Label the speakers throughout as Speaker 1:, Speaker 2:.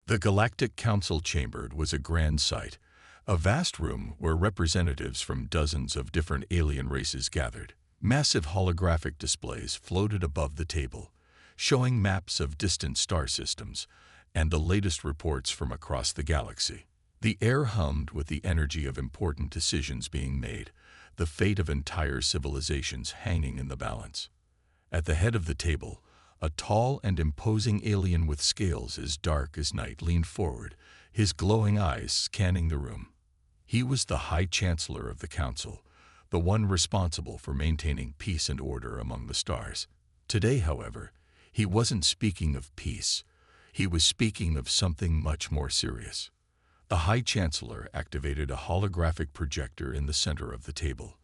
Speaker 1: The Galactic Council Chamber was a grand sight, a vast room where representatives from dozens of different alien races gathered. Massive holographic displays floated above the table, showing maps of distant star systems and the latest reports from across the galaxy. The air hummed with the energy of important decisions being made, the fate of entire civilizations hanging in the balance. At the head of the table, a tall and imposing alien with scales as dark as night leaned forward, his glowing eyes scanning the room. He was the High Chancellor of the Council, the one responsible for maintaining peace and order among the stars. Today, however, he wasn't speaking of peace. He was speaking of something much more serious. The High Chancellor activated a holographic projector in the center of the table.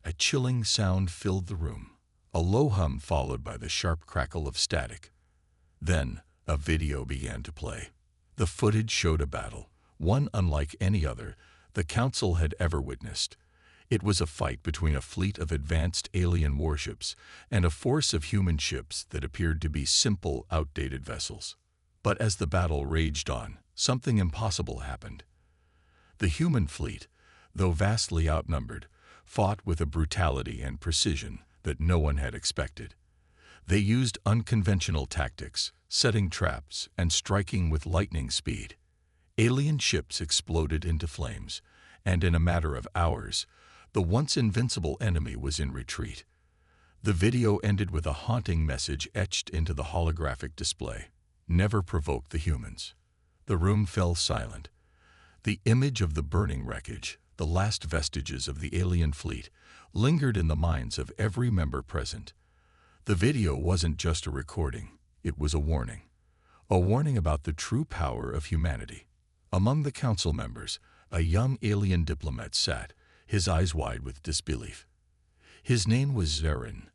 Speaker 1: A chilling sound filled the room, a low hum followed by the sharp crackle of static. Then, a video began to play. The footage showed a battle, one unlike any other the Council had ever witnessed. It was a fight between a fleet of advanced alien warships and a force of human ships that appeared to be simple, outdated vessels. But as the battle raged on, something impossible happened. The human fleet, though vastly outnumbered, fought with a brutality and precision that no one had expected. They used unconventional tactics, setting traps and striking with lightning speed. Alien ships exploded into flames, and in a matter of hours, the once invincible enemy was in retreat. The video ended with a haunting message etched into the holographic display: "Never provoke the humans." The room fell silent. The image of the burning wreckage, the last vestiges of the alien fleet, lingered in the minds of every member present. The video wasn't just a recording, it was a warning about the true power of humanity. Among the council members, a young alien diplomat sat, his eyes wide with disbelief. His name was Zarin,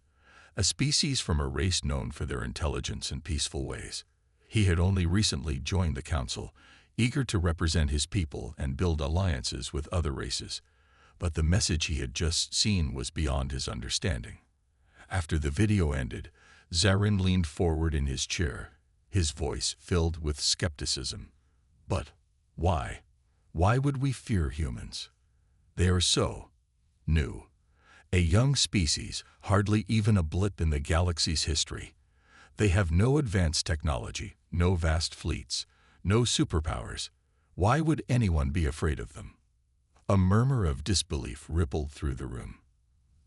Speaker 1: a species from a race known for their intelligence and peaceful ways. He had only recently joined the council, eager to represent his people and build alliances with other races. But the message he had just seen was beyond his understanding. After the video ended, Zarin leaned forward in his chair, his voice filled with skepticism. "But why? Why would we fear humans? They are so new. A young species, hardly even a blip in the galaxy's history. They have no advanced technology, no vast fleets, no superpowers. Why would anyone be afraid of them?" A murmur of disbelief rippled through the room.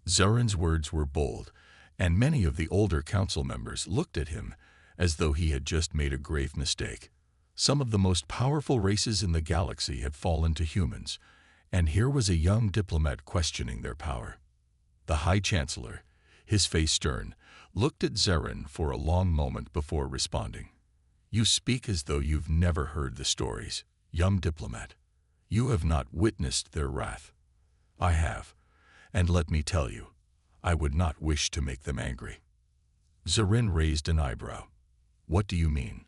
Speaker 1: Zarin's words were bold, and many of the older council members looked at him as though he had just made a grave mistake. Some of the most powerful races in the galaxy had fallen to humans, and here was a young diplomat questioning their power. The High Chancellor, his face stern, looked at Zarin for a long moment before responding. "You speak as though you've never heard the stories, young diplomat. You have not witnessed their wrath. I have, and let me tell you, I would not wish to make them angry." Zarin raised an eyebrow. "What do you mean?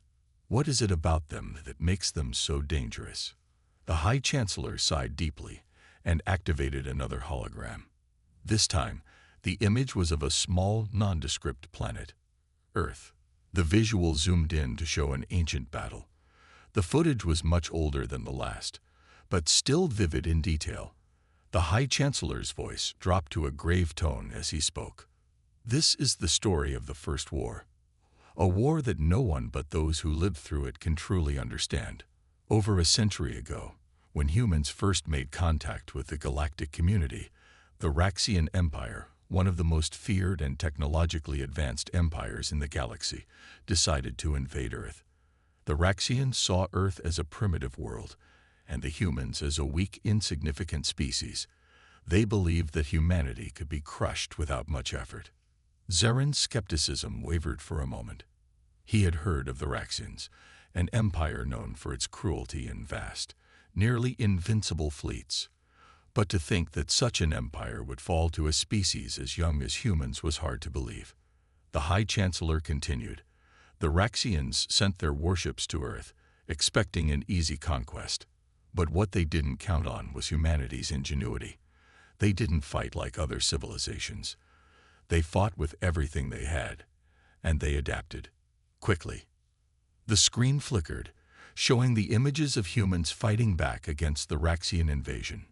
Speaker 1: What is it about them that makes them so dangerous?" The High Chancellor sighed deeply and activated another hologram. This time, the image was of a small, nondescript planet, Earth. The visual zoomed in to show an ancient battle. The footage was much older than the last, but still vivid in detail. The High Chancellor's voice dropped to a grave tone as he spoke. "This is the story of the First War. A war that no one but those who lived through it can truly understand. Over a century ago, when humans first made contact with the galactic community, the Raxian Empire, one of the most feared and technologically advanced empires in the galaxy, decided to invade Earth. The Raxians saw Earth as a primitive world, and the humans as a weak, insignificant species. They believed that humanity could be crushed without much effort." Zarin's skepticism wavered for a moment. He had heard of the Raxians, an empire known for its cruelty and vast, nearly invincible fleets. But to think that such an empire would fall to a species as young as humans was hard to believe. The High Chancellor continued. "The Raxians sent their warships to Earth, expecting an easy conquest. But what they didn't count on was humanity's ingenuity. They didn't fight like other civilizations. They fought with everything they had, and they adapted. Quickly." The screen flickered, showing the images of humans fighting back against the Raxian invasion.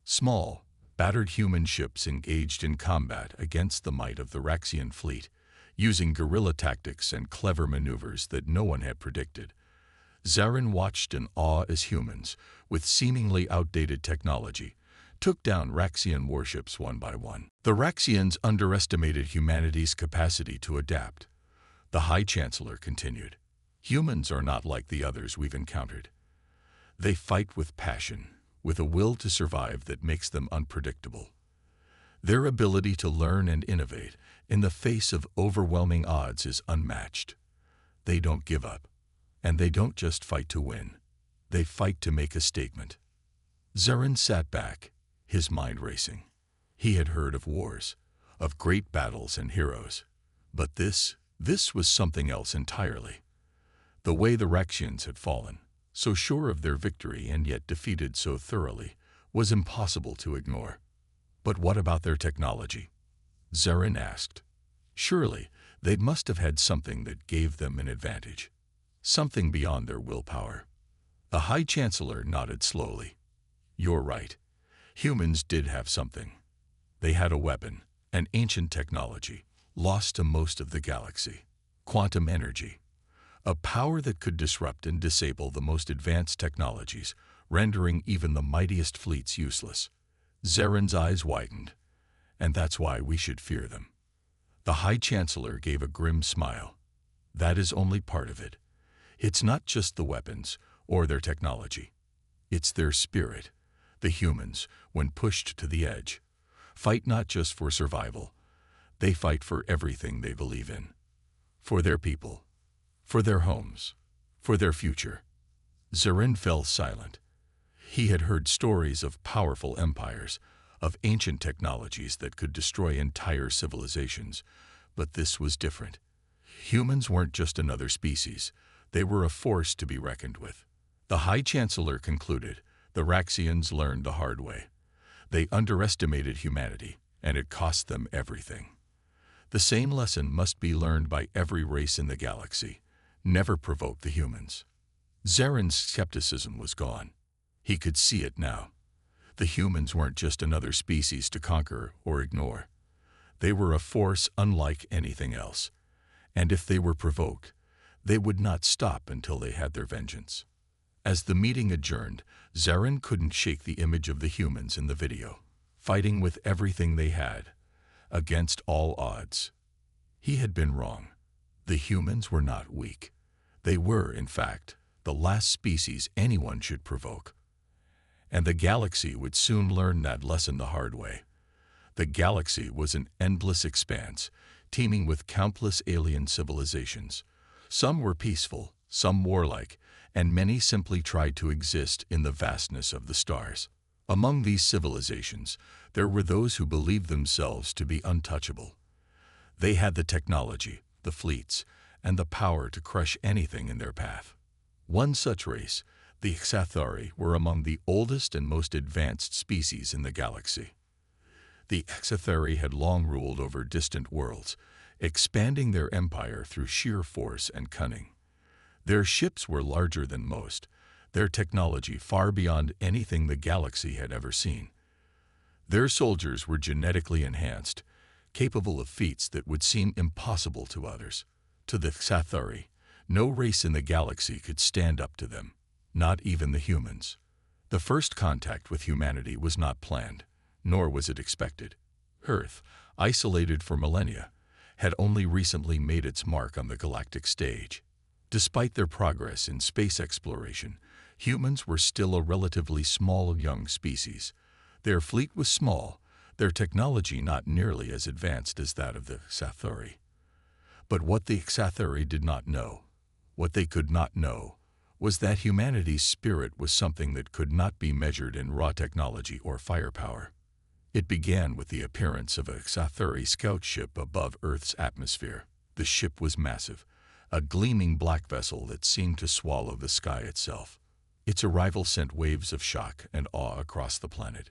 Speaker 1: Small, battered human ships engaged in combat against the might of the Raxian fleet, using guerrilla tactics and clever maneuvers that no one had predicted. Zarin watched in awe as humans, with seemingly outdated technology, took down Raxian warships one by one. The Raxians underestimated humanity's capacity to adapt. The High Chancellor continued, "Humans are not like the others we've encountered. They fight with passion, with a will to survive that makes them unpredictable. Their ability to learn and innovate in the face of overwhelming odds is unmatched. They don't give up, and they don't just fight to win. They fight to make a statement." Zarin sat back, his mind racing. He had heard of wars, of great battles and heroes. But this was something else entirely. The way the Raxians had fallen, so sure of their victory and yet defeated so thoroughly, was impossible to ignore. But what about their technology? Zarin asked. Surely, they must have had something that gave them an advantage. Something beyond their willpower. The High Chancellor nodded slowly. You're right. Humans did have something. They had a weapon, an ancient technology, lost to most of the galaxy. Quantum energy. A power that could disrupt and disable the most advanced technologies, rendering even the mightiest fleets useless. Zarin's eyes widened. And that's why we should fear them. The High Chancellor gave a grim smile. That is only part of it. It's not just the weapons or their technology. It's their spirit. The humans, when pushed to the edge, fight not just for survival. They fight for everything they believe in. For their people. For their homes. For their future. Zarin fell silent. He had heard stories of powerful empires, of ancient technologies that could destroy entire civilizations, but this was different. Humans weren't just another species. They were a force to be reckoned with. The High Chancellor concluded, the Raxians learned the hard way. They underestimated humanity, and it cost them everything. The same lesson must be learned by every race in the galaxy. Never provoke the humans. Zarin's skepticism was gone. He could see it now. The humans weren't just another species to conquer or ignore. They were a force unlike anything else. And if they were provoked, they would not stop until they had their vengeance. As the meeting adjourned, Zarin couldn't shake the image of the humans in the video, fighting with everything they had, against all odds. He had been wrong. The humans were not weak. They were, in fact, the last species anyone should provoke. And the galaxy would soon learn that lesson the hard way. The galaxy was an endless expanse, teeming with countless alien civilizations. Some were peaceful, some warlike, and many simply tried to exist in the vastness of the stars. Among these civilizations, there were those who believed themselves to be untouchable. They had the technology, the fleets, and the power to crush anything in their path. One such race, the Xathari, were among the oldest and most advanced species in the galaxy. The Xathari had long ruled over distant worlds, expanding their empire through sheer force and cunning. Their ships were larger than most, their technology far beyond anything the galaxy had ever seen. Their soldiers were genetically enhanced, capable of feats that would seem impossible to others. To the Xathari, no race in the galaxy could stand up to them, not even the humans. The first contact with humanity was not planned, nor was it expected. Earth, isolated for millennia, had only recently made its mark on the galactic stage. Despite their progress in space exploration, humans were still a relatively small young species. Their fleet was small, their technology not nearly as advanced as that of the Xathari. But what the Xathari did not know, what they could not know, was that humanity's spirit was something that could not be measured in raw technology or firepower. It began with the appearance of a Xathari scout ship above Earth's atmosphere. The ship was massive, a gleaming black vessel that seemed to swallow the sky itself. Its arrival sent waves of shock and awe across the planet.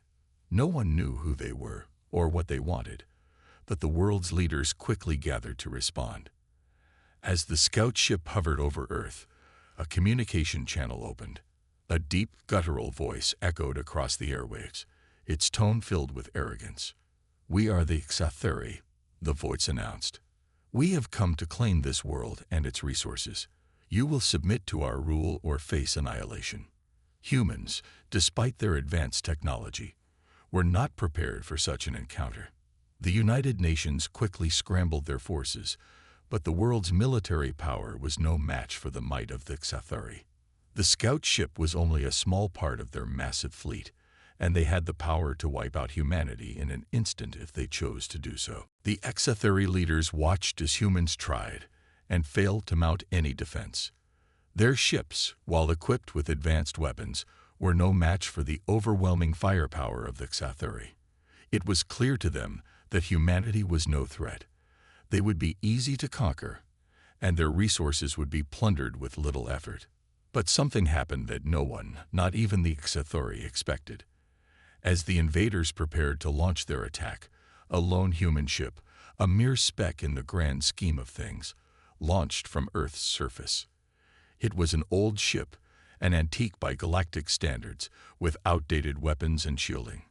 Speaker 1: No one knew who they were or what they wanted, but the world's leaders quickly gathered to respond. As the scout ship hovered over Earth, a communication channel opened. A deep, guttural voice echoed across the airwaves, its tone filled with arrogance. "We are the Xatheri," the voice announced. "We have come to claim this world and its resources. You will submit to our rule or face annihilation." Humans, despite their advanced technology, were not prepared for such an encounter. The United Nations quickly scrambled their forces, but the world's military power was no match for the might of the Xatheri. The scout ship was only a small part of their massive fleet, and they had the power to wipe out humanity in an instant if they chose to do so. The Xatheri leaders watched as humans tried and failed to mount any defense. Their ships, while equipped with advanced weapons, were no match for the overwhelming firepower of the Xatheri. It was clear to them that humanity was no threat. They would be easy to conquer, and their resources would be plundered with little effort. But something happened that no one, not even the Xatheri, expected. As the invaders prepared to launch their attack, a lone human ship, a mere speck in the grand scheme of things, launched from Earth's surface. It was an old ship, an antique by galactic standards, with outdated weapons and shielding.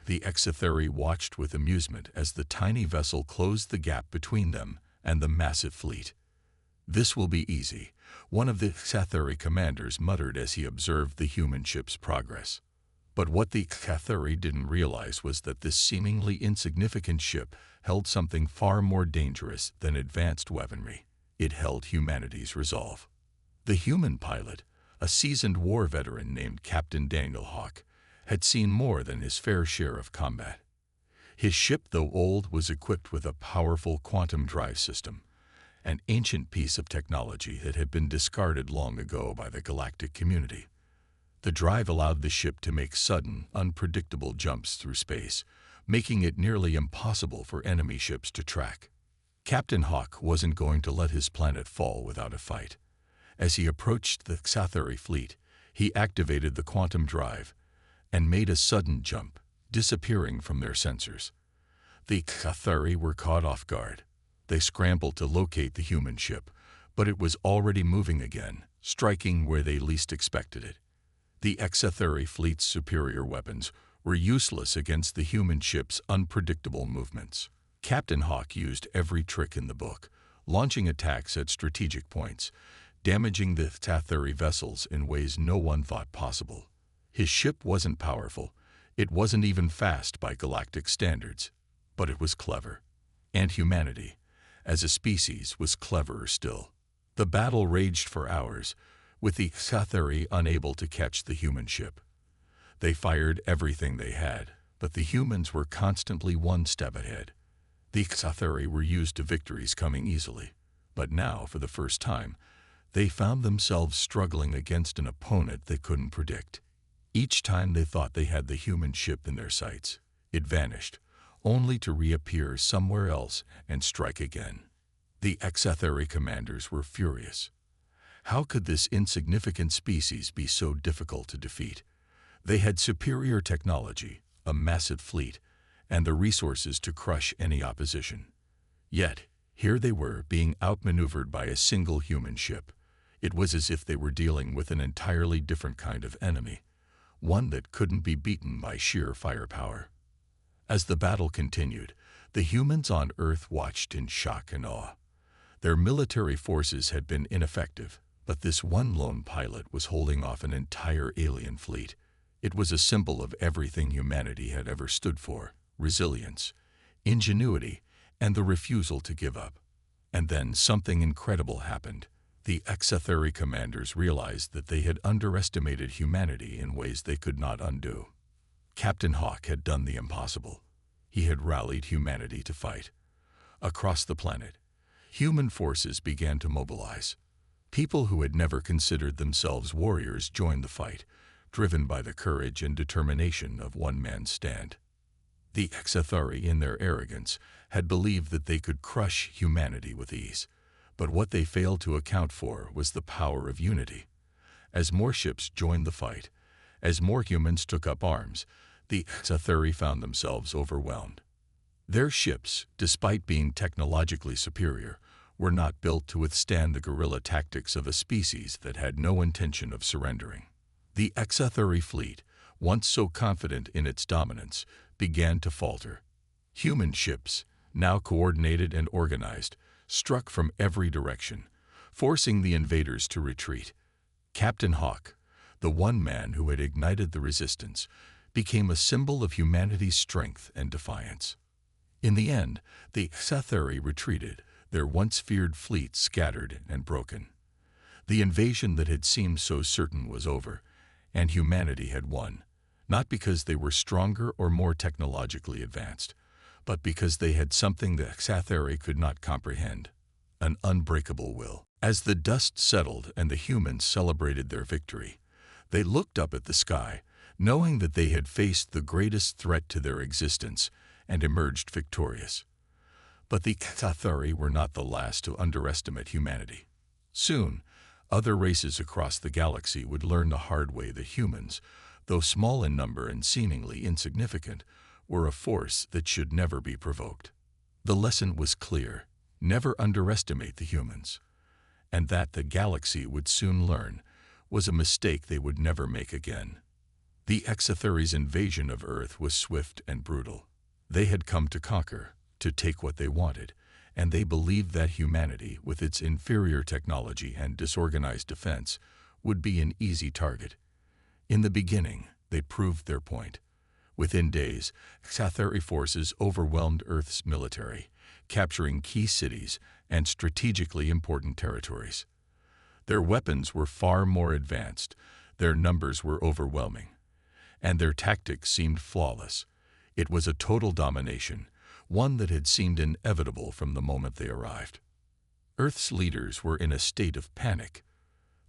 Speaker 1: The Xatheri watched with amusement as the tiny vessel closed the gap between them and the massive fleet. "This will be easy," one of the Xatheri commanders muttered as he observed the human ship's progress. But what the Xatheri didn't realize was that this seemingly insignificant ship held something far more dangerous than advanced weaponry. It held humanity's resolve. The human pilot, a seasoned war veteran named Captain Daniel Hawk, had seen more than his fair share of combat. His ship, though old, was equipped with a powerful quantum drive system, an ancient piece of technology that had been discarded long ago by the galactic community. The drive allowed the ship to make sudden, unpredictable jumps through space, making it nearly impossible for enemy ships to track. Captain Hawk wasn't going to let his planet fall without a fight. As he approached the Xatheri fleet, he activated the quantum drive and made a sudden jump, disappearing from their sensors. The Xatheri were caught off guard. They scrambled to locate the human ship, but it was already moving again, striking where they least expected it. The Xatheri fleet's superior weapons were useless against the human ship's unpredictable movements. Captain Hawk used every trick in the book, launching attacks at strategic points, damaging the Xatheri vessels in ways no one thought possible. His ship wasn't powerful, it wasn't even fast by galactic standards, but it was clever. And humanity, as a species, was cleverer still. The battle raged for hours, with the Xatheri unable to catch the human ship. They fired everything they had, but the humans were constantly one step ahead. The Xatheri were used to victories coming easily, but now, for the first time, they found themselves struggling against an opponent they couldn't predict. Each time they thought they had the human ship in their sights, it vanished, only to reappear somewhere else and strike again. The Xatheri commanders were furious. How could this insignificant species be so difficult to defeat? They had superior technology, a massive fleet, and the resources to crush any opposition. Yet, here they were being outmaneuvered by a single human ship. It was as if they were dealing with an entirely different kind of enemy, one that couldn't be beaten by sheer firepower. As the battle continued, the humans on Earth watched in shock and awe. Their military forces had been ineffective, but this one lone pilot was holding off an entire alien fleet. It was a symbol of everything humanity had ever stood for: resilience, ingenuity, and the refusal to give up. And then something incredible happened. The Xatheri commanders realized that they had underestimated humanity in ways they could not undo. Captain Hawk had done the impossible. He had rallied humanity to fight. Across the planet, human forces began to mobilize. People who had never considered themselves warriors joined the fight, driven by the courage and determination of one man's stand. The Xatheri, in their arrogance, had believed that they could crush humanity with ease. But what they failed to account for was the power of unity. As more ships joined the fight, as more humans took up arms, the Xatheri found themselves overwhelmed. Their ships, despite being technologically superior, were not built to withstand the guerrilla tactics of a species that had no intention of surrendering. The HFY fleet, once so confident in its dominance, began to falter. Human ships, now coordinated and organized, struck from every direction, forcing the invaders to retreat. Captain Hawk, the one man who had ignited the resistance, became a symbol of humanity's strength and defiance. In the end, the HFY retreated, their once feared fleet scattered and broken. The invasion that had seemed so certain was over, and humanity had won, not because they were stronger or more technologically advanced, but because they had something the HFY could not comprehend, an unbreakable will. As the dust settled and the humans celebrated their victory, they looked up at the sky, knowing that they had faced the greatest threat to their existence and emerged victorious. But the HFY were not the last to underestimate humanity. Soon, other races across the galaxy would learn the hard way that humans, though small in number and seemingly insignificant, were a force that should never be provoked. The lesson was clear: never underestimate the humans. And that the galaxy would soon learn was a mistake they would never make again. The HFY's invasion of Earth was swift and brutal. They had come to conquer, to take what they wanted, and they believed that humanity, with its inferior technology and disorganized defense, would be an easy target. In the beginning, they proved their point. Within days, HFY forces overwhelmed Earth's military, capturing key cities and strategically important territories. Their weapons were far more advanced, their numbers were overwhelming, and their tactics seemed flawless. It was a total domination, one that had seemed inevitable from the moment they arrived. Earth's leaders were in a state of panic.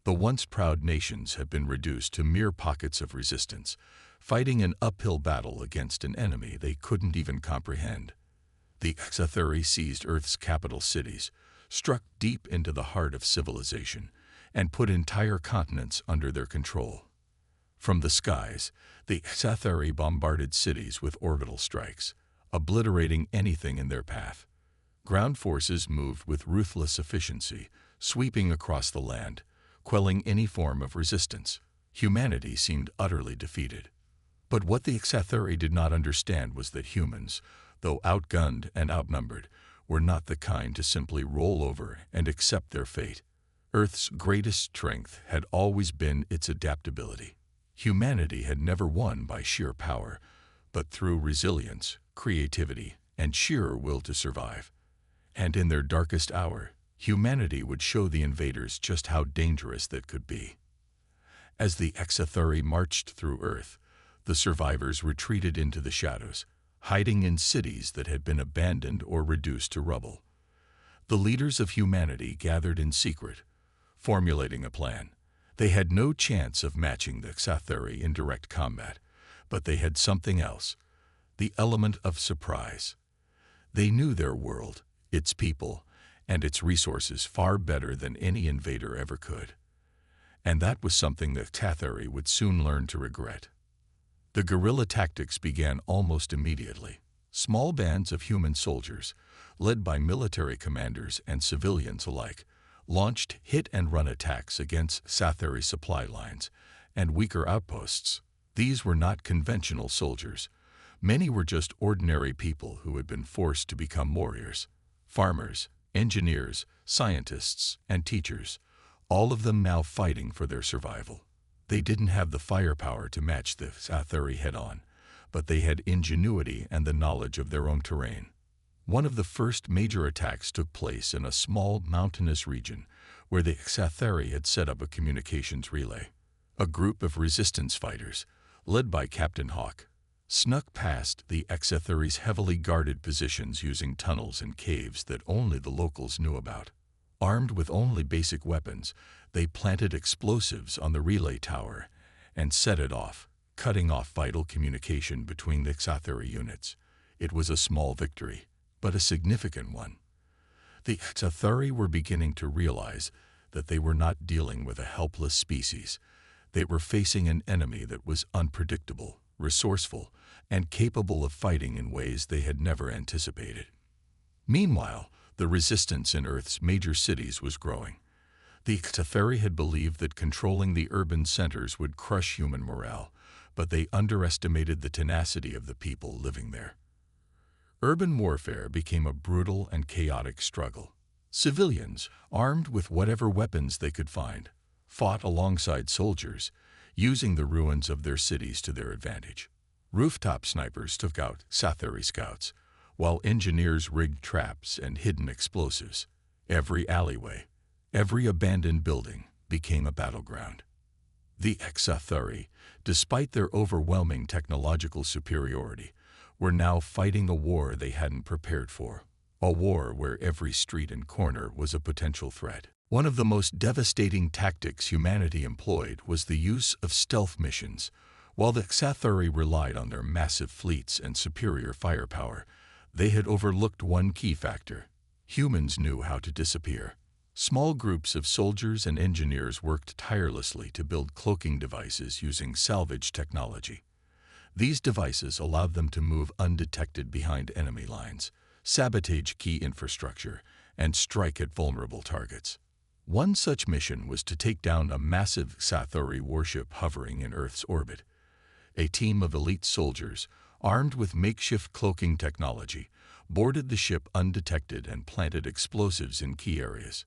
Speaker 1: The once proud nations had been reduced to mere pockets of resistance, fighting an uphill battle against an enemy they couldn't even comprehend. The HFY seized Earth's capital cities, struck deep into the heart of civilization, and put entire continents under their control. From the skies, the HFY bombarded cities with orbital strikes, obliterating anything in their path. Ground forces moved with ruthless efficiency, sweeping across the land, quelling any form of resistance. Humanity seemed utterly defeated. But what the HFY did not understand was that humans, though outgunned and outnumbered, were not the kind to simply roll over and accept their fate. Earth's greatest strength had always been its adaptability. Humanity had never won by sheer power, but through resilience, creativity, and sheer will to survive. And in their darkest hour, humanity would show the invaders just how dangerous that could be. As the HFY marched through Earth, the survivors retreated into the shadows, hiding in cities that had been abandoned or reduced to rubble. The leaders of humanity gathered in secret, formulating a plan. They had no chance of matching the HFY in direct combat, but they had something else, the element of surprise. They knew their world, its people, and its resources far better than any invader ever could. And that was something the HFY would soon learn to regret. The guerrilla tactics began almost immediately. Small bands of human soldiers, led by military commanders and civilians alike, launched hit-and-run attacks against HFY supply lines and weaker outposts. These were not conventional soldiers. Many were just ordinary people who had been forced to become warriors. Farmers, engineers, scientists, and teachers, all of them now fighting for their survival. They didn't have the firepower to match the HFY head-on, but they had ingenuity and the knowledge of their own terrain. One of the first major attacks took place in a small mountainous region where the HFY had set up a communications relay. A group of resistance fighters, led by Captain Hawk, snuck past the HFY's heavily guarded positions using tunnels and caves that only the locals knew about. Armed with only basic weapons, they planted explosives on the relay tower and set it off, cutting off vital communication between the HFY units. It was a small victory, but a significant one. The HFY were beginning to realize that they were not dealing with a helpless species. They were facing an enemy that was unpredictable, resourceful, and capable of fighting in ways they had never anticipated. Meanwhile, The resistance in Earth's major cities was growing. The Xathari had believed that controlling the urban centers would crush human morale, but they underestimated the tenacity of the people living there. Urban warfare became a brutal and chaotic struggle. Civilians, armed with whatever weapons they could find, fought alongside soldiers, using the ruins of their cities to their advantage. Rooftop snipers took out Xathari scouts, while engineers rigged traps and hidden explosives. Every alleyway, every abandoned building became a battleground. The Xathari, despite their overwhelming technological superiority, were now fighting a war they hadn't prepared for, a war where every street and corner was a potential threat. One of the most devastating tactics humanity employed was the use of stealth missions. While the Xathari relied on their massive fleets and superior firepower, they had overlooked one key factor. Humans knew how to disappear. Small groups of soldiers and engineers worked tirelessly to build cloaking devices using salvage technology. These devices allowed them to move undetected behind enemy lines, sabotage key infrastructure, and strike at vulnerable targets. One such mission was to take down a massive Xathari warship hovering in Earth's orbit. A team of elite soldiers, armed with makeshift cloaking technology, boarded the ship undetected and planted explosives in key areas.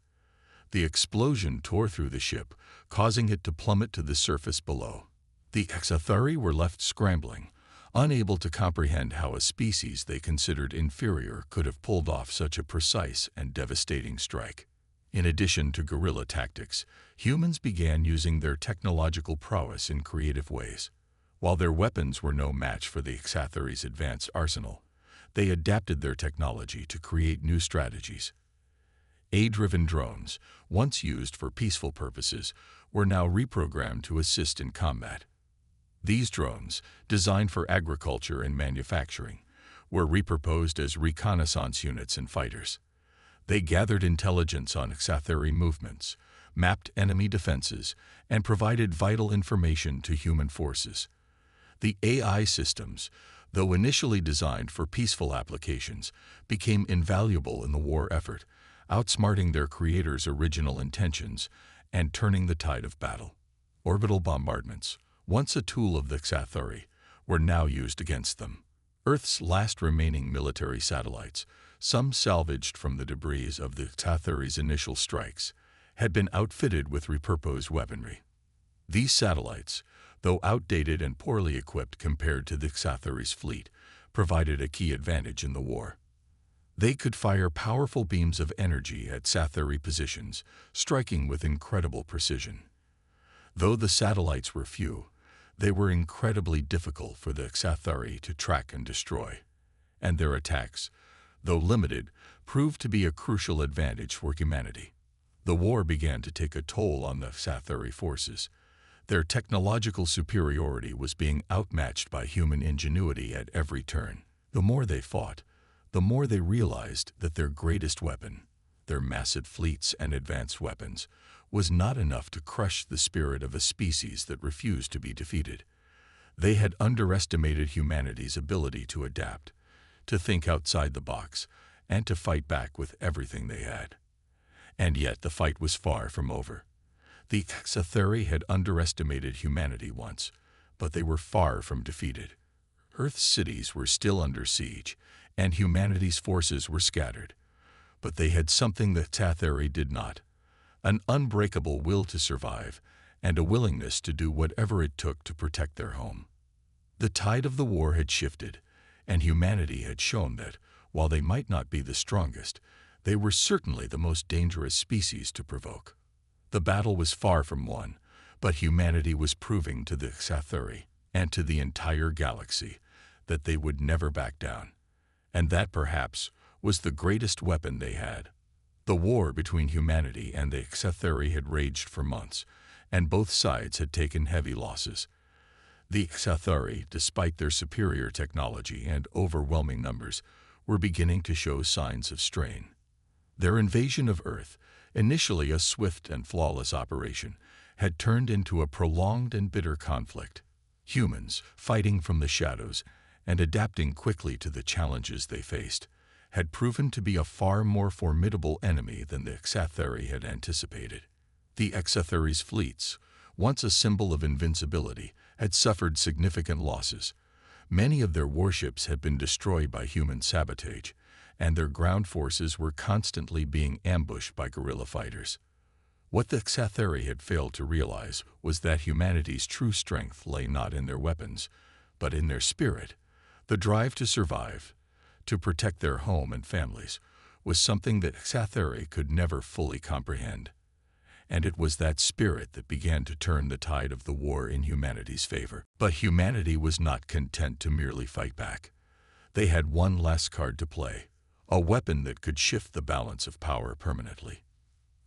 Speaker 1: The explosion tore through the ship, causing it to plummet to the surface below. The Xathari were left scrambling, unable to comprehend how a species they considered inferior could have pulled off such a precise and devastating strike. In addition to guerrilla tactics, humans began using their technological prowess in creative ways. While their weapons were no match for the Xathari's advanced arsenal, they adapted their technology to create new strategies. AI-driven drones, once used for peaceful purposes, were now reprogrammed to assist in combat. These drones, designed for agriculture and manufacturing, were repurposed as reconnaissance units and fighters. They gathered intelligence on Xathari movements, mapped enemy defenses, and provided vital information to human forces. The AI systems, though initially designed for peaceful applications, became invaluable in the war effort, outsmarting their creators' original intentions and turning the tide of battle. Orbital bombardments, once a tool of the Xathari, were now used against them. Earth's last remaining military satellites, some salvaged from the debris of the Xathari's initial strikes, had been outfitted with repurposed weaponry. These satellites, though outdated and poorly equipped compared to the Xathari's fleet, provided a key advantage in the war. They could fire powerful beams of energy at Xathari positions, striking with incredible precision. Though the satellites were few, they were incredibly difficult for the Xathari to track and destroy, and their attacks, though limited, proved to be a crucial advantage for humanity. The war began to take a toll on the Xathari forces. Their technological superiority was being outmatched by human ingenuity at every turn. The more they fought, the more they realized that their greatest weapon, their massive fleets and advanced weapons, was not enough to crush the spirit of a species that refused to be defeated. They had underestimated humanity's ability to adapt, to think outside the box, and to fight back with everything they had. And yet the fight was far from over. The Xathari had underestimated humanity once, but they were far from defeated. Earth's cities were still under siege, and humanity's forces were scattered. But they had something the Xathari did not: an unbreakable will to survive, and a willingness to do whatever it took to protect their home. The tide of the war had shifted, and humanity had shown that, while they might not be the strongest, they were certainly the most dangerous species to provoke. The battle was far from won, but humanity was proving to the Xathari, and to the entire galaxy, that they would never back down. And that, perhaps, was the greatest weapon they had. The war between humanity and the Xathari had raged for months, and both sides had taken heavy losses. The Xathari, despite their superior technology and overwhelming numbers, were beginning to show signs of strain. Their invasion of Earth, initially a swift and flawless operation, had turned into a prolonged and bitter conflict. Humans, fighting from the shadows and adapting quickly to the challenges they faced, had proven to be a far more formidable enemy than the Xatheri had anticipated. The Xatheri's fleets, once a symbol of invincibility, had suffered significant losses. Many of their warships had been destroyed by human sabotage, and their ground forces were constantly being ambushed by guerrilla fighters. What the Xatheri had failed to realize was that humanity's true strength lay not in their weapons, but in their spirit. The drive to survive, to protect their home and families, was something that Xatheri could never fully comprehend. And it was that spirit that began to turn the tide of the war in humanity's favor. But humanity was not content to merely fight back. They had one last card to play, a weapon that could shift the balance of power permanently.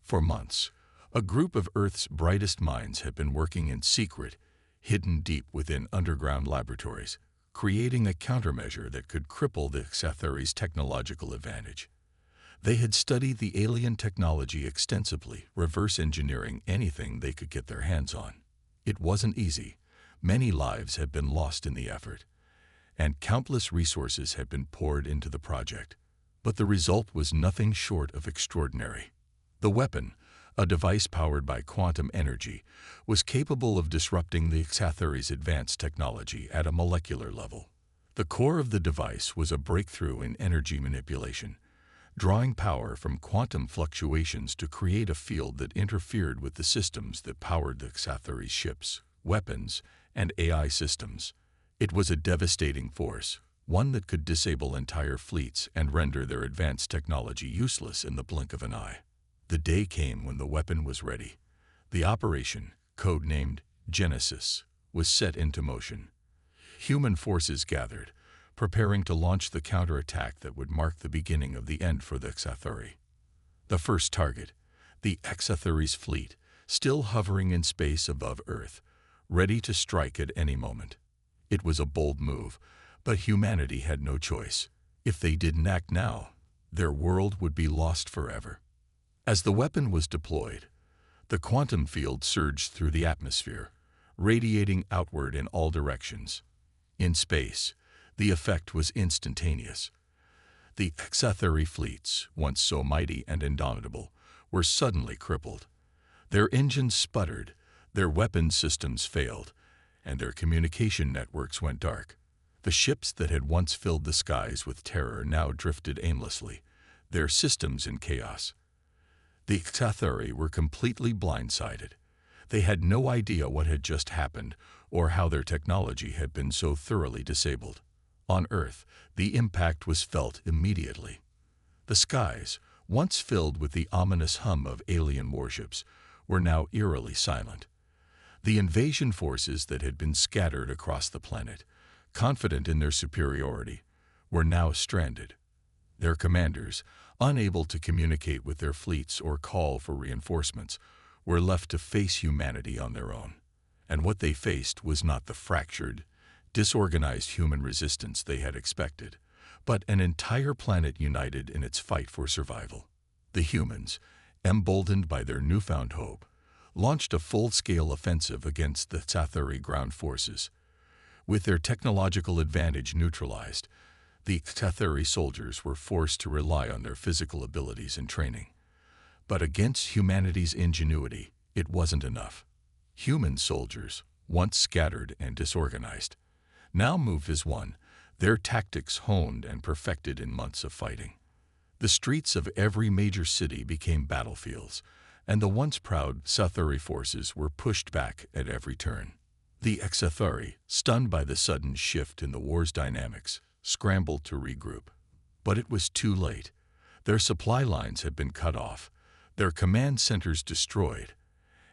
Speaker 1: For months, a group of Earth's brightest minds had been working in secret, hidden deep within underground laboratories, creating a countermeasure that could cripple the Xatheri's technological advantage. They had studied the alien technology extensively, reverse engineering anything they could get their hands on. It wasn't easy. Many lives had been lost in the effort, and countless resources had been poured into the project. But the result was nothing short of extraordinary. The weapon, a device powered by quantum energy, was capable of disrupting the Xatheri's advanced technology at a molecular level. The core of the device was a breakthrough in energy manipulation, drawing power from quantum fluctuations to create a field that interfered with the systems that powered the Xatheri's ships, weapons, and AI systems. It was a devastating force, one that could disable entire fleets and render their advanced technology useless in the blink of an eye. The day came when the weapon was ready. The operation, codenamed Genesis, was set into motion. Human forces gathered, preparing to launch the counterattack that would mark the beginning of the end for the Xatheri. The first target, the Xatheri's fleet, still hovering in space above Earth, ready to strike at any moment. It was a bold move, but humanity had no choice. If they didn't act now, their world would be lost forever. As the weapon was deployed, the quantum field surged through the atmosphere, radiating outward in all directions. In space, the effect was instantaneous. The Xatheri fleets, once so mighty and indomitable, were suddenly crippled. Their engines sputtered, their weapon systems failed, and their communication networks went dark. The ships that had once filled the skies with terror now drifted aimlessly, their systems in chaos. The Xatheri were completely blindsided. They had no idea what had just happened or how their technology had been so thoroughly disabled. On Earth, the impact was felt immediately. The skies, once filled with the ominous hum of alien warships, were now eerily silent. The invasion forces that had been scattered across the planet, confident in their superiority, were now stranded. Their commanders, unable to communicate with their fleets or call for reinforcements, were left to face humanity on their own. And what they faced was not the fractured, disorganized human resistance they had expected, but an entire planet united in its fight for survival. The humans, emboldened by their newfound hope, launched a full-scale offensive against the Xatheri ground forces. With their technological advantage neutralized, the Xatheri soldiers were forced to rely on their physical abilities and training. But against humanity's ingenuity, it wasn't enough. Human soldiers, once scattered and disorganized, now moved as one, their tactics honed and perfected in months of fighting. The streets of every major city became battlefields, and the once proud Xatheri forces were pushed back at every turn. The Xatheri, stunned by the sudden shift in the war's dynamics, scrambled to regroup. But it was too late. Their supply lines had been cut off, their command centers destroyed,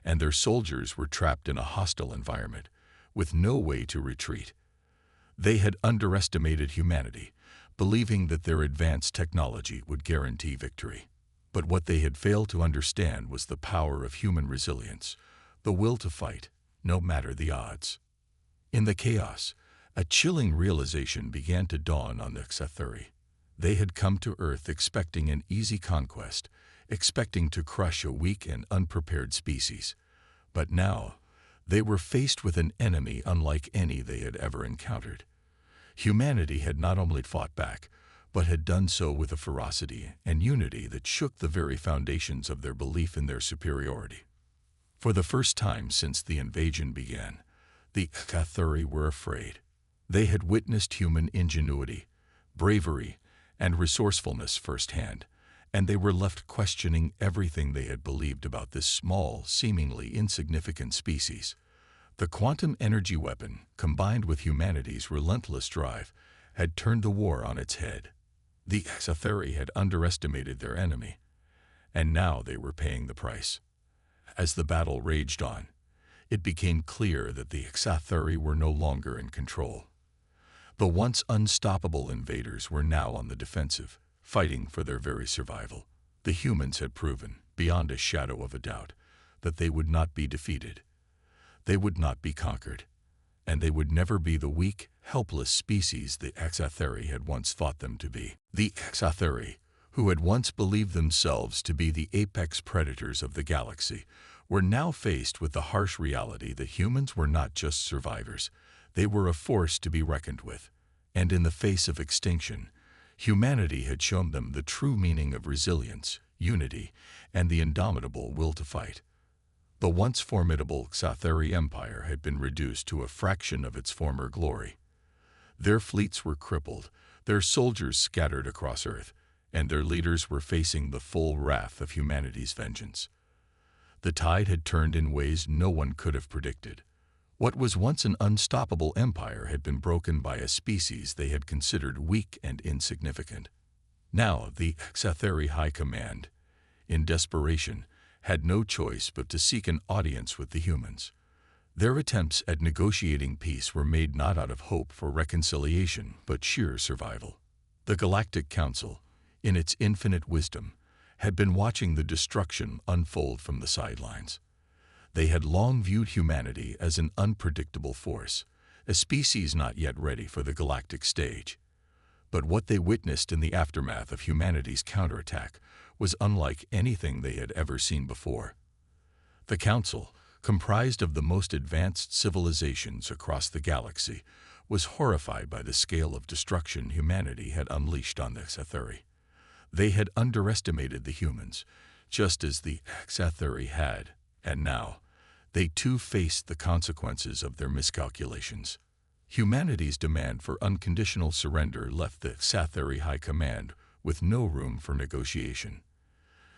Speaker 1: and their soldiers were trapped in a hostile environment, with no way to retreat. They had underestimated humanity, believing that their advanced technology would guarantee victory. But what they had failed to understand was the power of human resilience, the will to fight, no matter the odds. In the chaos, a chilling realization began to dawn on the Xatheri. They had come to Earth expecting an easy conquest, expecting to crush a weak and unprepared species. But now, they were faced with an enemy unlike any they had ever encountered. Humanity had not only fought back, but had done so with a ferocity and unity that shook the very foundations of their belief in their superiority. For the first time since the invasion began, the HFY were afraid. They had witnessed human ingenuity, bravery, and resourcefulness firsthand, and they were left questioning everything they had believed about this small, seemingly insignificant species. The quantum energy weapon, combined with humanity's relentless drive, had turned the war on its head. The HFY had underestimated their enemy, and now they were paying the price. As the battle raged on, it became clear that the HFY were no longer in control. The once unstoppable invaders were now on the defensive, fighting for their very survival. The humans had proven, beyond a shadow of a doubt, that they would not be defeated. They would not be conquered, and they would never be the weak, helpless species the HFY had once thought them to be. The HFY, who had once believed themselves to be the apex predators of the galaxy, were now faced with the harsh reality that humans were not just survivors, they were a force to be reckoned with. And in the face of extinction, humanity had shown them the true meaning of resilience, unity, and the indomitable will to fight. The once formidable HFY Empire had been reduced to a fraction of its former glory. Their fleets were crippled, their soldiers scattered across Earth, and their leaders were facing the full wrath of humanity's vengeance. The tide had turned in ways no one could have predicted. What was once an unstoppable empire had been broken by a species they had considered weak and insignificant. Now the HFY High Command, in desperation, had no choice but to seek an audience with the humans. Their attempts at negotiating peace were made not out of hope for reconciliation, but sheer survival. The Galactic Council, in its infinite wisdom, had been watching the destruction unfold from the sidelines. They had long viewed humanity as an unpredictable force, a species not yet ready for the galactic stage. But what they witnessed in the aftermath of humanity's counterattack was unlike anything they had ever seen before. The Council, comprised of the most advanced civilizations across the galaxy, was horrified by the scale of destruction humanity had unleashed on the HFY. They had underestimated the humans, just as the HFY had, and now, they too faced the consequences of their miscalculations. Humanity's demand for unconditional surrender left the HFY High Command with no room for negotiation.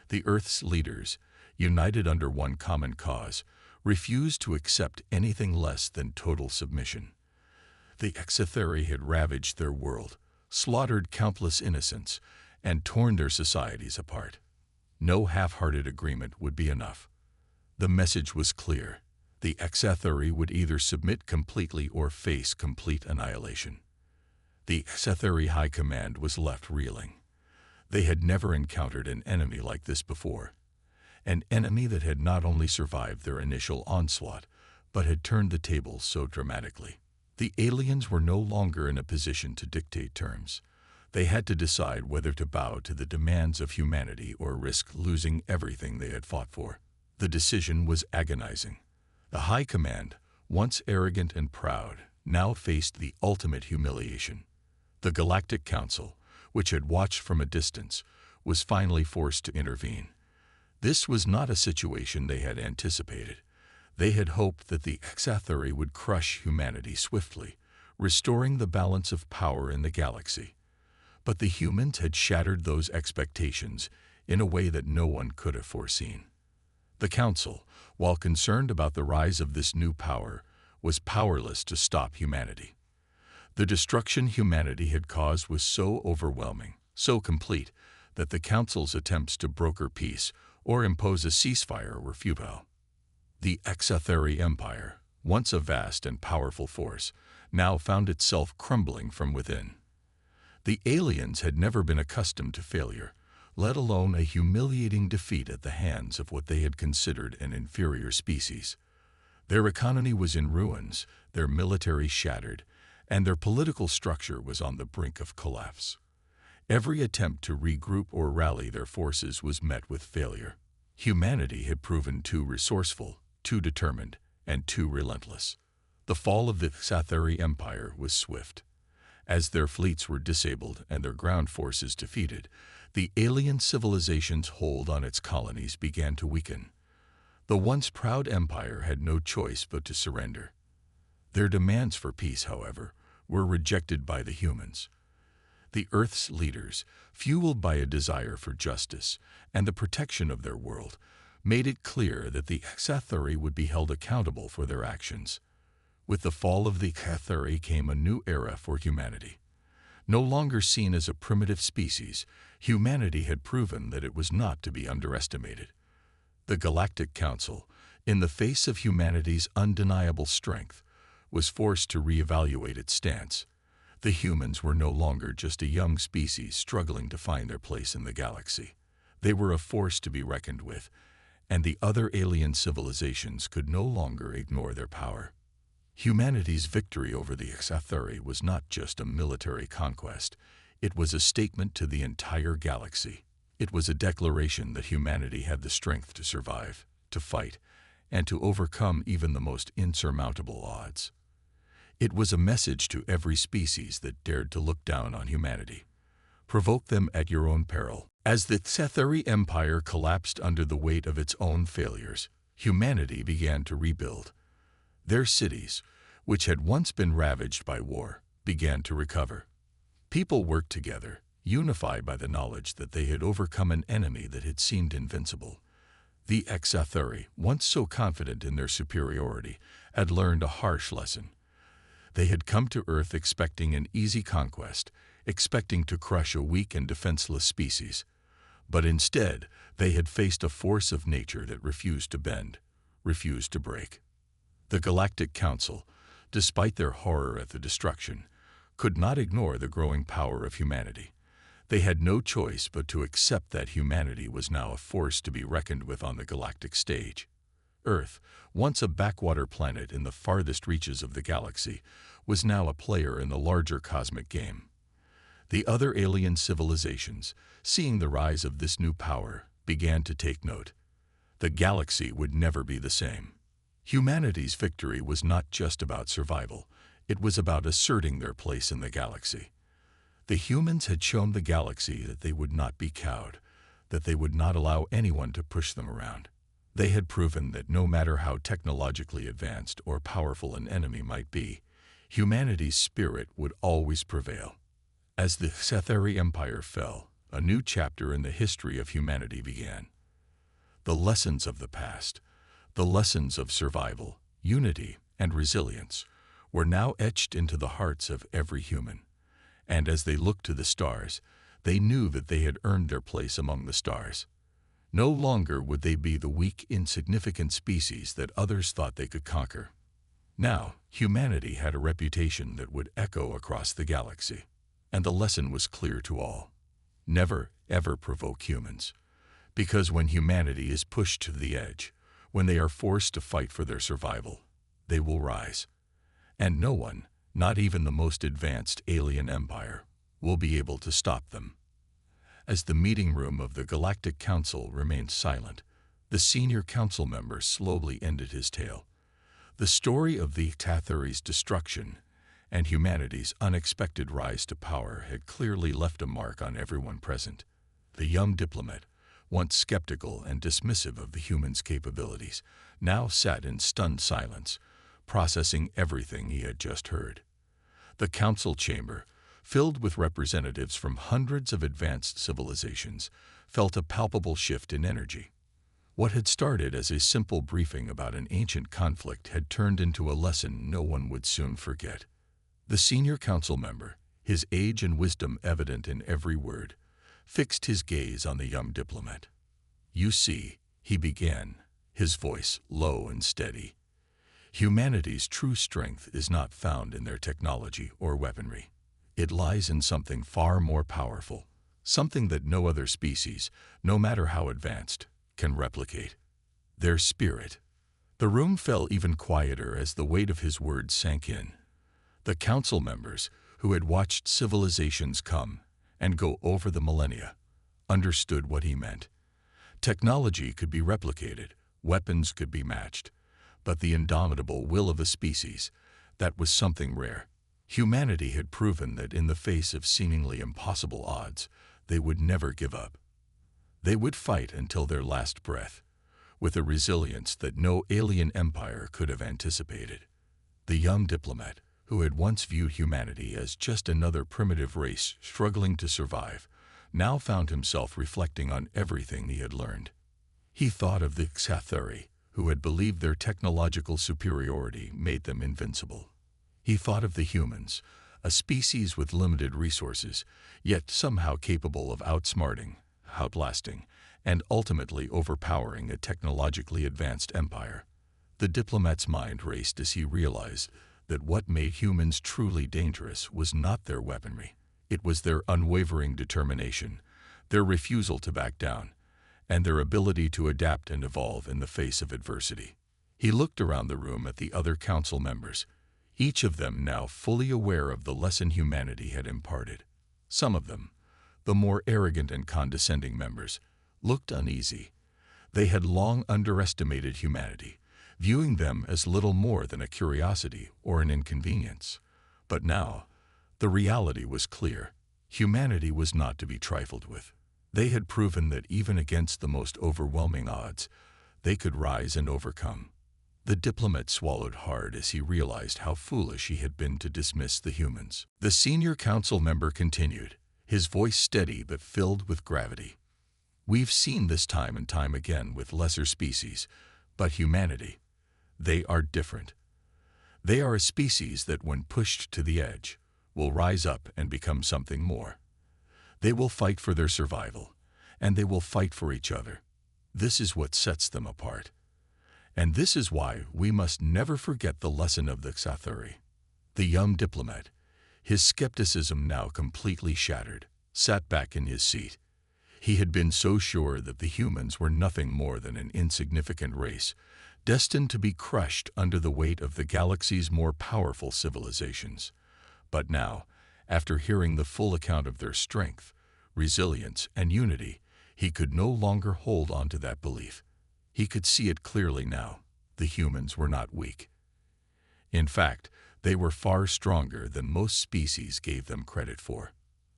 Speaker 1: The Earth's leaders, united under one common cause, refused to accept anything less than total submission. The HFY had ravaged their world, slaughtered countless innocents, and torn their societies apart. No half-hearted agreement would be enough. The message was clear. The HFY would either submit completely or face complete annihilation. The HFY High Command was left reeling. They had never encountered an enemy like this before. An enemy that had not only survived their initial onslaught, but had turned the tables so dramatically. The aliens were no longer in a position to dictate terms. They had to decide whether to bow to the demands of humanity or risk losing everything they had fought for. The decision was agonizing. The High Command, once arrogant and proud, now faced the ultimate humiliation. The Galactic Council, which had watched from a distance, was finally forced to intervene. This was not a situation they had anticipated. They had hoped that the HFY would crush humanity swiftly, restoring the balance of power in the galaxy. But the humans had shattered those expectations in a way that no one could have foreseen. The Council, while concerned about the rise of this new power, was powerless to stop humanity. The destruction humanity had caused was so overwhelming, so complete, that the Council's attempts to broker peace or impose a ceasefire were futile. The HFY Empire, once a vast and powerful force, now found itself crumbling from within. The aliens had never been accustomed to failure, let alone a humiliating defeat at the hands of what they had considered an inferior species. Their economy was in ruins, their military shattered, and their political structure was on the brink of collapse. Every attempt to regroup or rally their forces was met with failure. Humanity had proven too resourceful, too determined, and too relentless. The fall of the HFY Empire was swift. As their fleets were disabled and their ground forces defeated, the alien civilization's hold on its colonies began to weaken. The once proud empire had no choice but to surrender. Their demands for peace, however, were rejected by the humans. The Earth's leaders, fueled by a desire for justice and the protection of their world, made it clear that the Xathuri would be held accountable for their actions. With the fall of the Xathuri came a new era for humanity. No longer seen as a primitive species, humanity had proven that it was not to be underestimated. The Galactic Council, in the face of humanity's undeniable strength, was forced to reevaluate its stance. The humans were no longer just a young species struggling to find their place in the galaxy. They were a force to be reckoned with, and the other alien civilizations could no longer ignore their power. Humanity's victory over the Xathuri was not just a military conquest. It was a statement to the entire galaxy. It was a declaration that humanity had the strength to survive, to fight, and to overcome even the most insurmountable odds. It was a message to every species that dared to look down on humanity. Provoke them at your own peril. As the Xathuri Empire collapsed under the weight of its own failures, humanity began to rebuild. Their cities, which had once been ravaged by war, began to recover. People worked together, unified by the knowledge that they had overcome an enemy that had seemed invincible. The Xathuri, once so confident in their superiority, had learned a harsh lesson. They had come to Earth expecting an easy conquest, expecting to crush a weak and defenseless species. But instead, they had faced a force of nature that refused to bend, refused to break. The Galactic Council, despite their horror at the destruction, could not ignore the growing power of humanity. They had no choice but to accept that humanity was now a force to be reckoned with on the galactic stage. Earth, once a backwater planet in the farthest reaches of the galaxy, was now a player in the larger cosmic game. The other alien civilizations, seeing the rise of this new power, began to take note. The galaxy would never be the same. Humanity's victory was not just about survival, it was about asserting their place in the galaxy. The humans had shown the galaxy that they would not be cowed, that they would not allow anyone to push them around. They had proven that no matter how technologically advanced or powerful an enemy might be, humanity's spirit would always prevail. As the Xathuri Empire fell, a new chapter in the history of humanity began. The lessons of the past, the lessons of survival, unity, and resilience, were now etched into the hearts of every human. And as they looked to the stars, they knew that they had earned their place among the stars. No longer would they be the weak, insignificant species that others thought they could conquer. Now, humanity had a reputation that would echo across the galaxy. And the lesson was clear to all. Never, ever provoke humans. Because when humanity is pushed to the edge, when they are forced to fight for their survival, they will rise. And no one, not even the most advanced alien empire, will be able to stop them. As the meeting room of the Galactic Council remained silent, the senior council member slowly ended his tale. The story of the Xathuri's destruction and humanity's unexpected rise to power had clearly left a mark on everyone present. The young diplomat, once skeptical and dismissive of the humans' capabilities, now sat in stunned silence, processing everything he had just heard. The council chamber, filled with representatives from hundreds of advanced civilizations, felt a palpable shift in energy. What had started as a simple briefing about an ancient conflict had turned into a lesson no one would soon forget. The senior council member, his age and wisdom evident in every word, fixed his gaze on the young diplomat. "You see," he began, his voice low and steady, "humanity's true strength is not found in their technology or weaponry. It lies in something far more powerful, something that no other species, no matter how advanced, can replicate. Their spirit." The room fell even quieter as the weight of his words sank in. The council members, who had watched civilizations come and go over the millennia, understood what he meant. Technology could be replicated, weapons could be matched, but the indomitable will of a species, that was something rare. Humanity had proven that in the face of seemingly impossible odds, they would never give up. They would fight until their last breath, with a resilience that no alien empire could have anticipated. The young diplomat, who had once viewed humanity as just another primitive race struggling to survive, now found himself reflecting on everything he had learned. He thought of the Xathuri, who had believed their technological superiority made them invincible. He thought of the humans, a species with limited resources, yet somehow capable of outsmarting, outlasting, and ultimately overpowering a technologically advanced empire. The diplomat's mind raced as he realized that what made humans truly dangerous was not their weaponry. It was their unwavering determination, their refusal to back down, and their ability to adapt and evolve in the face of adversity. He looked around the room at the other council members, each of them now fully aware of the lesson humanity had imparted. Some of them, the more arrogant and condescending members, looked uneasy. They had long underestimated humanity, viewing them as little more than a curiosity or an inconvenience. But now, the reality was clear. Humanity was not to be trifled with. They had proven that even against the most overwhelming odds, they could rise and overcome. The diplomat swallowed hard as he realized how foolish he had been to dismiss the humans. The senior council member continued, his voice steady but filled with gravity. We've seen this time and time again with lesser species, but humanity, they are different. They are a species that, when pushed to the edge, will rise up and become something more. They will fight for their survival, and they will fight for each other. This is what sets them apart. And this is why we must never forget the lesson of the Xathuri. The young diplomat, his skepticism now completely shattered, sat back in his seat. He had been so sure that the humans were nothing more than an insignificant race, destined to be crushed under the weight of the galaxy's more powerful civilizations. But now, after hearing the full account of their strength, resilience, and unity, he could no longer hold on to that belief. He could see it clearly now. The humans were not weak. In fact, they were far stronger than most species gave them credit for.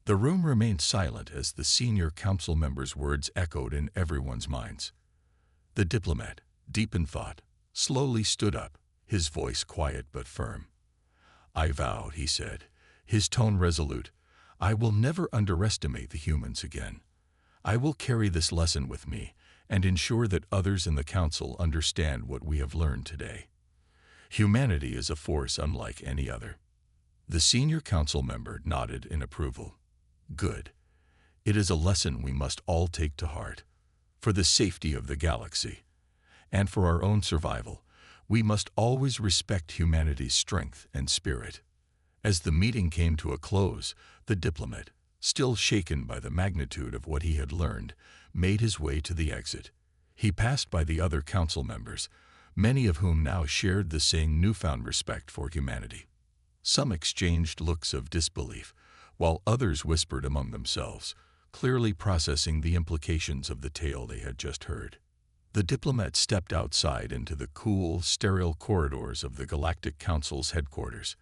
Speaker 1: The room remained silent as the senior council member's words echoed in everyone's minds. The diplomat, deep in thought, slowly stood up, his voice quiet but firm. "I vow," he said, his tone resolute, "I will never underestimate the humans again. I will carry this lesson with me and ensure that others in the council understand what we have learned today. Humanity is a force unlike any other." The senior council member nodded in approval. "Good. It is a lesson we must all take to heart. For the safety of the galaxy, and for our own survival, we must always respect humanity's strength and spirit." As the meeting came to a close, the diplomat, still shaken by the magnitude of what he had learned, made his way to the exit. He passed by the other council members, many of whom now shared the same newfound respect for humanity. Some exchanged looks of disbelief, while others whispered among themselves, clearly processing the implications of the tale they had just heard. The diplomat stepped outside into the cool, sterile corridors of the Galactic Council's headquarters.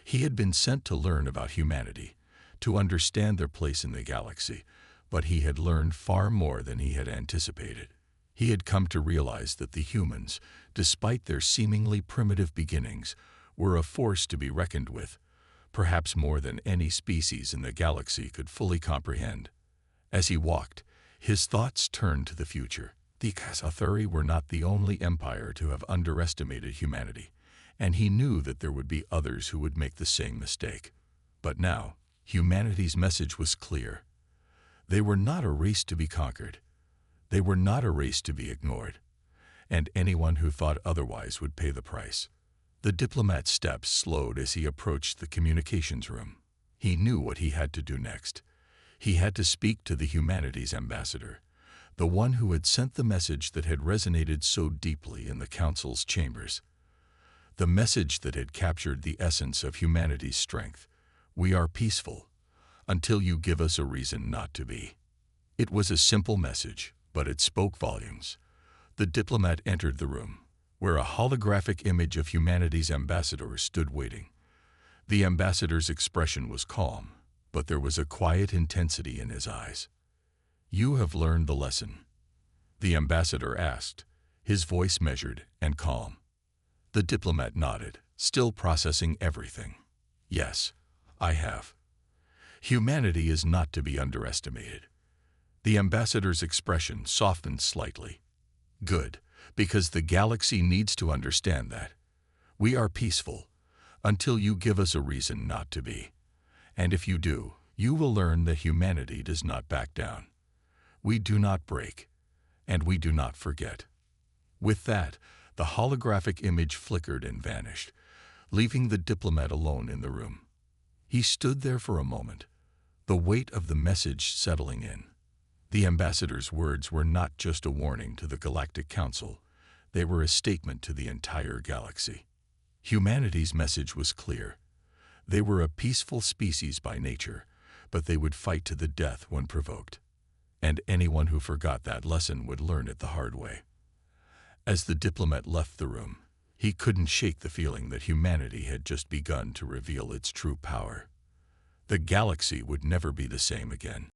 Speaker 1: He had been sent to learn about humanity, to understand their place in the galaxy, but he had learned far more than he had anticipated. He had come to realize that the humans, despite their seemingly primitive beginnings, were a force to be reckoned with, perhaps more than any species in the galaxy could fully comprehend. As he walked, his thoughts turned to the future. The Xathuri were not the only empire to have underestimated humanity, and he knew that there would be others who would make the same mistake. But now, humanity's message was clear. They were not a race to be conquered. They were not a race to be ignored, and anyone who thought otherwise would pay the price. The diplomat's steps slowed as he approached the communications room. He knew what he had to do next. He had to speak to the humanities ambassador, the one who had sent the message that had resonated so deeply in the council's chambers. The message that had captured the essence of humanity's strength. We are peaceful, until you give us a reason not to be. It was a simple message, but it spoke volumes. The diplomat entered the room, where a holographic image of humanity's ambassador stood waiting. The ambassador's expression was calm, but there was a quiet intensity in his eyes. "You have learned the lesson?" the ambassador asked, his voice measured and calm. The diplomat nodded, still processing everything. "Yes, I have. Humanity is not to be underestimated." The ambassador's expression softened slightly. "Good, because the galaxy needs to understand that. We are peaceful, until you give us a reason not to be. And if you do, you will learn that humanity does not back down. We do not break, and we do not forget." With that, the holographic image flickered and vanished, leaving the diplomat alone in the room. He stood there for a moment, the weight of the message settling in. The ambassador's words were not just a warning to the Galactic Council, they were a statement to the entire galaxy. Humanity's message was clear. They were a peaceful species by nature, but they would fight to the death when provoked. And anyone who forgot that lesson would learn it the hard way. As the diplomat left the room, he couldn't shake the feeling that humanity had just begun to reveal its true power. The galaxy would never be the same again.